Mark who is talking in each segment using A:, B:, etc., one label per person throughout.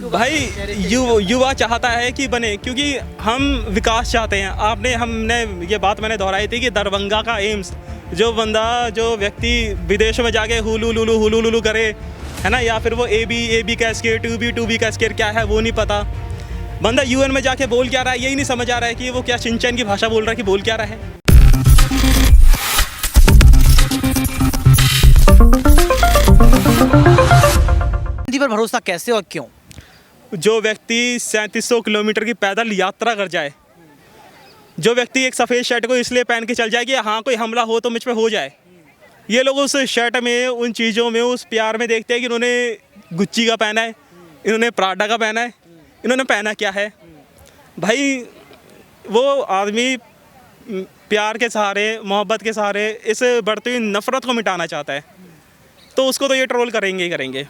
A: भाई युवा चाहता है कि बने, क्योंकि हम विकास चाहते हैं। हमने ये बात मैंने दोहराई थी कि दरभंगा का एम्स, जो व्यक्ति विदेशों में जाके हुलू लुलू करे, है ना, या फिर वो ए बी कैस्केर, टू बी कैस्केर क्या है वो नहीं पता। बंदा यूएन में जाके बोल क्या रहा है यही नहीं समझ आ रहा है कि वो क्या शिनचैन की भाषा बोल रहा है कि बोल क्या रहा है।
B: हिंदी पर भरोसा कैसे और क्यों?
A: जो व्यक्ति 3700 किलोमीटर की पैदल यात्रा कर जाए, जो व्यक्ति एक सफ़ेद शर्ट को इसलिए पहन के चल जाए कि हाँ कोई हमला हो तो मुझ पे हो जाए, ये लोग उस शर्ट में, उन चीज़ों में, उस प्यार में देखते हैं कि इन्होंने गुच्ची का पहना है, इन्होंने प्राडा का पहना है, इन्होंने पहना क्या है। भाई वो आदमी प्यार के सहारे, मोहब्बत के सहारे इस बढ़ती हुई नफ़रत को मिटाना चाहता है, तो उसको तो ये ट्रोल करेंगे ही करेंगे।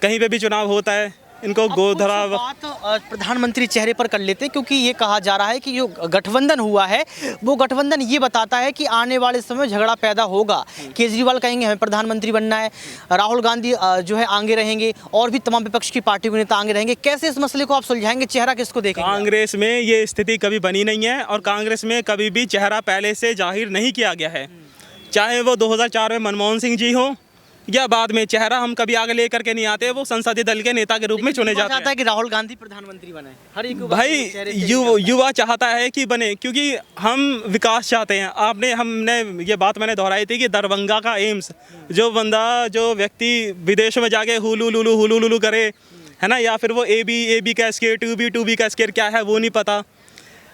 A: कहीं पे भी चुनाव होता है इनको गोधरा
B: बात प्रधानमंत्री चेहरे पर कर लेते हैं, क्योंकि ये कहा जा रहा है कि जो गठबंधन हुआ है वो गठबंधन ये बताता है कि आने वाले समय में झगड़ा पैदा होगा। केजरीवाल कहेंगे हमें प्रधानमंत्री बनना है, राहुल गांधी जो है आगे रहेंगे, और भी तमाम विपक्ष की पार्टी के नेता आगे रहेंगे। कैसे इस मसले को आप सुलझाएंगे? चेहरा किसको देखेंगे?
A: कांग्रेस में ये स्थिति कभी बनी नहीं है और कांग्रेस में कभी भी चेहरा पहले से जाहिर नहीं किया गया है। चाहे वो 2004 में मनमोहन सिंह जी हो या बाद में, चेहरा हम कभी आगे लेकर के नहीं आते, वो संसदीय दल के नेता के रूप में चुने जाते हैं।
B: कि राहुल गांधी प्रधानमंत्री बने, हर एक
A: भाई युवा चाहता है कि बने, क्योंकि हम विकास चाहते हैं। हमने ये बात मैंने दोहराई थी कि दरभंगा का एम्स, जो व्यक्ति विदेशों में जाके हुलू लुलू करे, है ना, या फिर वो ए बी कैस्केर, टू बी कैस्केर क्या है वो नहीं पता।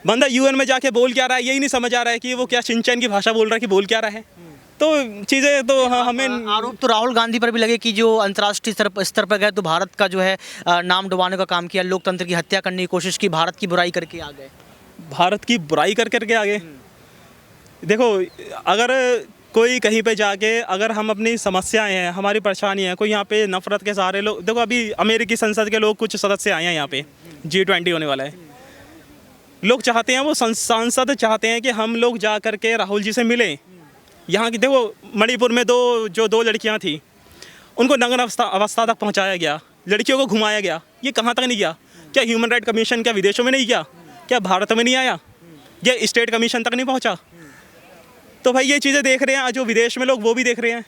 A: बंदा यूएन में जाके बोल क्या रहा है यही नहीं समझ आ रहा है कि वो क्या शिनचैन की भाषा बोल रहा है कि बोल क्या रहा है। तो चीज़ें तो हमें
B: आरोप तो राहुल गांधी पर भी लगे कि जो अंतर्राष्ट्रीय स्तर पर गए तो भारत का जो है नाम डुबाने का काम किया, लोकतंत्र की हत्या करने की कोशिश की, भारत की बुराई करके आ गए।
A: भारत की बुराई करके आगे देखो, अगर कोई कहीं पे जाके, अगर हम अपनी समस्याएं हैं, हमारी परेशानी है, कोई यहाँ पे नफरत के सहारे लोग, देखो अभी अमेरिकी संसद के लोग कुछ सदस्य आए हैं यहाँ पे, G20 होने वाला है, लोग चाहते हैं, वो सांसद चाहते हैं कि हम लोग जा करके राहुल जी से मिलें। यहाँ की देखो मणिपुर में दो लड़कियाँ थी, उनको नग्न अवस्था तक पहुँचाया गया, लड़कियों को घुमाया गया, ये कहाँ तक नहीं गया? क्या ह्यूमन राइट कमीशन क्या विदेशों में नहीं गया? क्या भारत में नहीं आया? या स्टेट कमीशन तक नहीं पहुँचा? तो भाई ये चीज़ें देख रहे हैं जो विदेश में लोग, वो भी देख रहे हैं,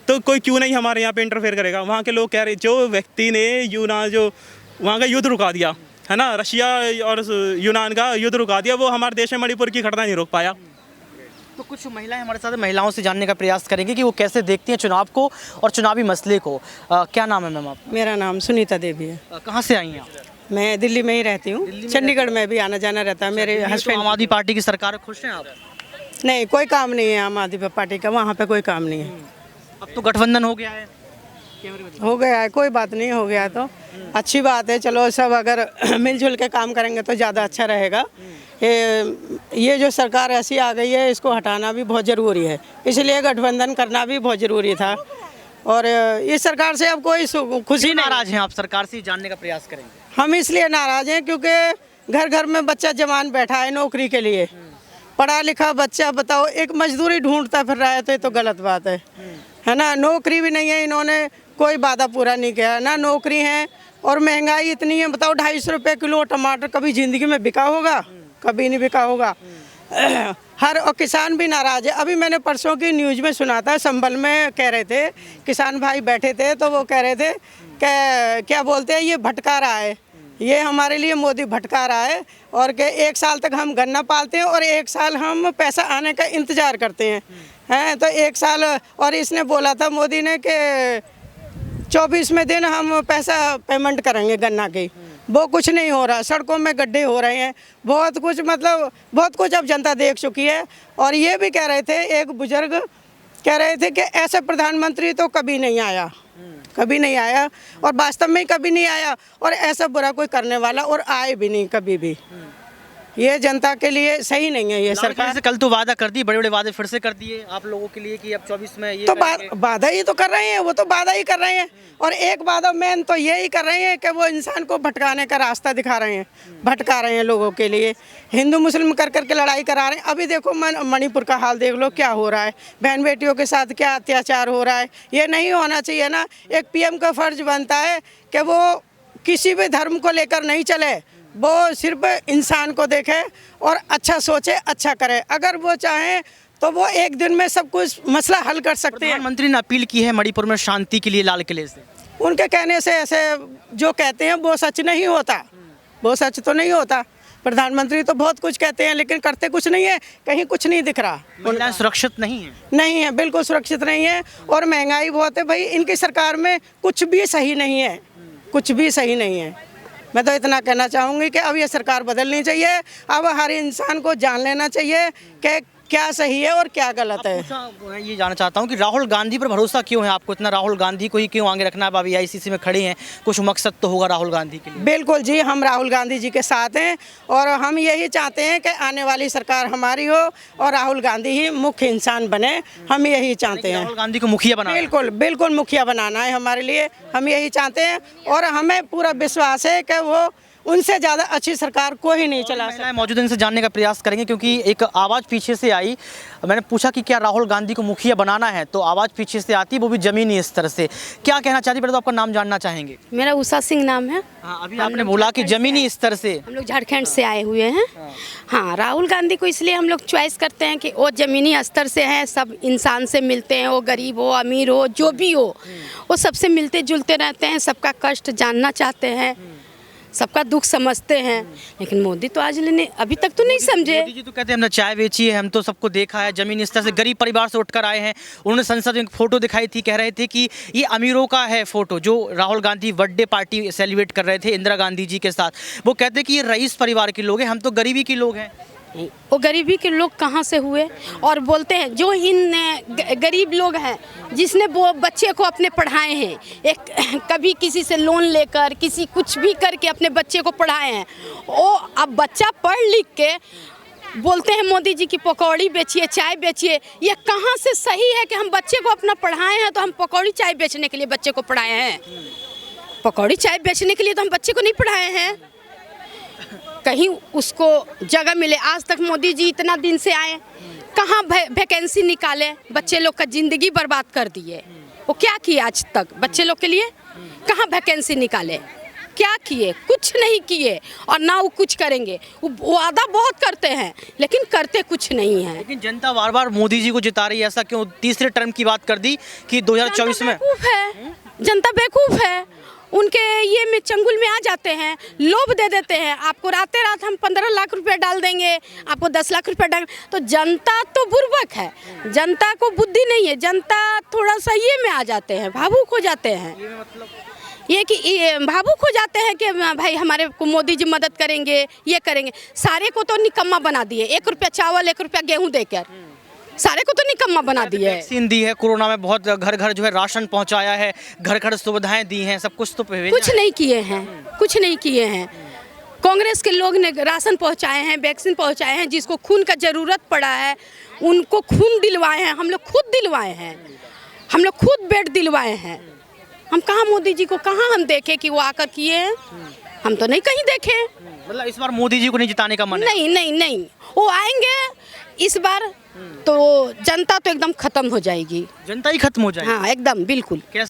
A: तो कोई क्यों नहीं हमारे यहाँ पे इंटरफेयर करेगा? वहाँ के लोग कह रहे, जो व्यक्ति ने वहाँ का युद्ध रुका दिया है ना, रशिया और यूनान का युद्ध रुका दिया, वो हमारे देश में मणिपुर की घटना नहीं रोक पाया।
B: तो कुछ महिलाएं हमारे साथ, महिलाओं से जानने का प्रयास करेंगे कि वो कैसे देखती हैं चुनाव को और चुनावी मसले को। क्या नाम है मैम आप?
C: मेरा नाम सुनीता देवी है।
B: कहाँ से आई हैं आप?
C: मैं दिल्ली में ही रहती हूँ, चंडीगढ़ में भी आना जाना रहता है। मेरे हस्बैंड
B: आम आदमी पार्टी की सरकार, खुश हैं आप?
C: नहीं, कोई काम नहीं है आम आदमी पार्टी का, वहाँ पे कोई काम नहीं है।
B: अब तो गठबंधन हो गया है,
C: हो गया है, कोई बात नहीं, हो गया है तो अच्छी बात है। चलो सब अगर मिलजुल के काम करेंगे तो ज़्यादा अच्छा रहेगा। ये जो सरकार ऐसी आ गई है, इसको हटाना भी बहुत ज़रूरी है, इसलिए गठबंधन करना भी बहुत ज़रूरी था। और इस सरकार से अब कोई खुशी
B: नाराज हैं आप? सरकार से जानने का प्रयास करेंगे।
C: हम इसलिए नाराज हैं क्योंकि घर घर में बच्चा जवान बैठा है नौकरी के लिए, पढ़ा लिखा बच्चा, बताओ, एक मजदूरी ढूंढता फिर रहा है, तो ये तो गलत बात है ना। नौकरी भी नहीं है, इन्होंने कोई वादा पूरा नहीं किया ना, नौकरी है। और महंगाई इतनी है, बताओ 250 रुपये किलो टमाटर कभी ज़िंदगी में बिका होगा? कभी नहीं बिका होगा। और किसान भी नाराज है। अभी मैंने परसों की न्यूज़ में सुना था, संभल में कह रहे थे, किसान भाई बैठे थे तो वो कह रहे थे कि क्या बोलते हैं, ये भटका रहा है, ये हमारे लिए मोदी भटका रहा है, और कि 1 साल तक हम गन्ना पालते हैं और 1 साल हम पैसा आने का इंतज़ार करते हैं तो 1 साल। और इसने बोला था मोदी ने कि 24वें दिन हम पैसा पेमेंट करेंगे गन्ना की, वो कुछ नहीं हो रहा। सड़कों में गड्ढे हो रहे हैं, बहुत कुछ, मतलब बहुत कुछ अब जनता देख चुकी है। और ये भी कह रहे थे, एक बुजुर्ग कह रहे थे कि ऐसा प्रधानमंत्री तो कभी नहीं आया, कभी नहीं आया, और वास्तव में कभी नहीं आया, और ऐसा बुरा कोई करने वाला और आए भी नहीं कभी भी। ये जनता के लिए सही नहीं है ये सरकार।
B: से कल तो वादा कर दी, बड़े बड़े वादे फिर से कर दिए आप लोगों के लिए कि अब 24 में ये
C: तो वादा ही तो कर रहे हैं, वो तो वादा ही कर रहे हैं। और एक वादा मेन तो यही कर रहे हैं कि वो इंसान को भटकाने का रास्ता दिखा रहे हैं, भटका रहे हैं लोगों के लिए, हिंदू मुस्लिम कर करके लड़ाई करा रहे हैं। अभी देखो मणिपुर का हाल देख लो, क्या हो रहा है, बहन बेटियों के साथ क्या अत्याचार हो रहा है। ये नहीं होना चाहिए ना। एक पीएम का फर्ज बनता है कि वो किसी भी धर्म को लेकर नहीं चले, वो सिर्फ इंसान को देखे और अच्छा सोचे, अच्छा करे। अगर वो चाहें तो वो एक दिन में सब कुछ मसला हल कर सकते हैं।
B: प्रधानमंत्री ने अपील की है मणिपुर में शांति के लिए लाल किले से।
C: उनके कहने से ऐसे जो कहते हैं वो सच नहीं होता, वो सच तो नहीं होता। प्रधानमंत्री तो बहुत कुछ कहते हैं लेकिन करते कुछ नहीं है, कहीं कुछ नहीं दिख रहा।
B: महिलाएं सुरक्षित नहीं है।
C: नहीं है, बिल्कुल सुरक्षित नहीं है। और महंगाई बहुत है भाई, इनकी सरकार में कुछ भी सही नहीं है, कुछ भी सही नहीं है। मैं तो इतना कहना चाहूँगी कि अब ये सरकार बदलनी चाहिए। अब हर इंसान को जान लेना चाहिए कि क्या सही है और क्या गलत है।
B: मैं ये जानना चाहता हूँ कि राहुल गांधी पर भरोसा क्यों है आपको इतना? राहुल गांधी को ही क्यों आगे रखना है? अभी आईसीसी में खड़े हैं, कुछ मकसद तो होगा राहुल गांधी के लिए।
C: बिल्कुल जी, हम राहुल गांधी जी के साथ हैं और हम यही चाहते हैं कि आने वाली सरकार हमारी हो और राहुल गांधी ही मुख्य इंसान बने। हम यही चाहते हैं,
B: राहुल गांधी को मुखिया बनाना है।
C: बिल्कुल बिल्कुल मुखिया बनाना है हमारे लिए। हम यही चाहते हैं और हमें पूरा विश्वास है कि वो उनसे ज़्यादा अच्छी सरकार कोई नहीं चला सकता।
B: मौजूद इनसे जानने का प्रयास करेंगे क्योंकि एक आवाज़ पीछे से आई। मैंने पूछा कि क्या राहुल गांधी को मुखिया बनाना है, तो आवाज़ पीछे से आती, वो भी जमीनी स्तर से। क्या कहना चाहती? पहले तो आपका नाम जानना चाहेंगे।
D: मेरा उषा सिंह नाम है।
B: हाँ, अभी आपने बोला कि जमीनी स्तर से।
D: हम लोग झारखंड से आए हुए हैं। हाँ, राहुल गांधी को इसलिए हम लोग चॉइस करते हैं कि वो जमीनी स्तर से हैं, सब इंसान से मिलते हैं, वो गरीब हो अमीर हो जो भी हो, वो सबसे मिलते जुलते रहते हैं, सबका कष्ट जानना चाहते हैं, सबका दुख समझते हैं। लेकिन मोदी तो आज लेने अभी तक तो नहीं समझे।
B: मोदी जी तो कहते हैं हमने चाय बेची है, हम तो सबको देखा है, जमीनी स्तर से गरीब परिवार से उठकर आए हैं। उन्होंने संसद में एक फोटो दिखाई थी, कह रहे थे कि ये अमीरों का है फोटो, जो Rahul Gandhi birthday party celebrate कर रहे थे इंदिरा गांधी जी के साथ। वो कहते हैं कि ये रईस परिवार के लोग हैं, हम तो गरीबी के लोग हैं।
D: वो गरीबी के लोग कहाँ से हुए? और बोलते हैं जो इन गरीब लोग हैं जिसने वो बच्चे को अपने पढ़ाए हैं, एक कभी किसी से लोन लेकर किसी कुछ भी करके अपने बच्चे को पढ़ाए हैं, वो अब बच्चा पढ़ लिख के बोलते हैं मोदी जी की पकौड़ी बेचिए, चाय बेचिए। ये कहाँ से सही है कि हम बच्चे को अपना पढ़ाए हैं तो हम पकौड़ी चाय बेचने के लिए बच्चे को पढ़ाए हैं? पकौड़ी चाय बेचने के लिए तो हम बच्चे को नहीं पढ़ाए हैं। कहीं उसको जगह मिले। आज तक मोदी जी इतना दिन से आए, कहाँ वैकेंसी निकाले? बच्चे लोग का जिंदगी बर्बाद कर दिए। वो क्या किए आज तक बच्चे लोग के लिए? कहाँ वैकेंसी निकाले? क्या किए? कुछ नहीं किए और ना वो कुछ करेंगे। वो वादा बहुत करते हैं लेकिन करते कुछ नहीं है।
B: लेकिन जनता बार बार मोदी जी को जिता रही है, ऐसा क्यों? तीसरे टर्म की बात कर दी कि 2024 में।
D: जनता बेवकूफ़ है, उनके ये में चंगुल में आ जाते हैं, लोभ दे देते हैं। आपको रातें रात हम 15 लाख रुपए डाल देंगे, आपको 10 लाख रुपए डाल, तो जनता तो बुर्बक है, जनता को बुद्धि नहीं है। जनता थोड़ा सा ये में आ जाते हैं, भावुक हो जाते हैं। ये कि भावुक हो जाते हैं कि भाई हमारे को मोदी जी मदद करेंगे, ये करेंगे। सारे को तो निकम्मा बना दिए। 1 रुपया चावल 1 रुपया गेहूँ देकर सारे को तो निकम्मा बना दिया है।
B: वैक्सीन दी है, कोरोना में बहुत घर घर जो है राशन पहुंचाया है, घर घर सुविधाएं दी हैं, सब कुछ तो
D: कुछ नहीं किए हैं, कुछ नहीं किए हैं। कांग्रेस के लोग ने राशन पहुंचाए हैं, वैक्सीन पहुंचाए हैं, जिसको खून का ज़रूरत पड़ा है उनको खून दिलवाए हैं। हम लोग खुद दिलवाए हैं, हम लोग खुद बेड दिलवाए हैं। हम कहाँ मोदी जी को कहाँ हम देखे कि वो आकर किए हैं? हम तो नहीं कहीं देखे।
B: मतलब इस बार मोदी जी को नहीं जिताने का मन है?
D: नहीं नहीं नहीं, वो आएंगे इस बार तो जनता तो एकदम खत्म हो जाएगी।
B: जनता ही खत्म हो जाएगी?
D: हाँ एकदम बिल्कुल।
B: कैसे?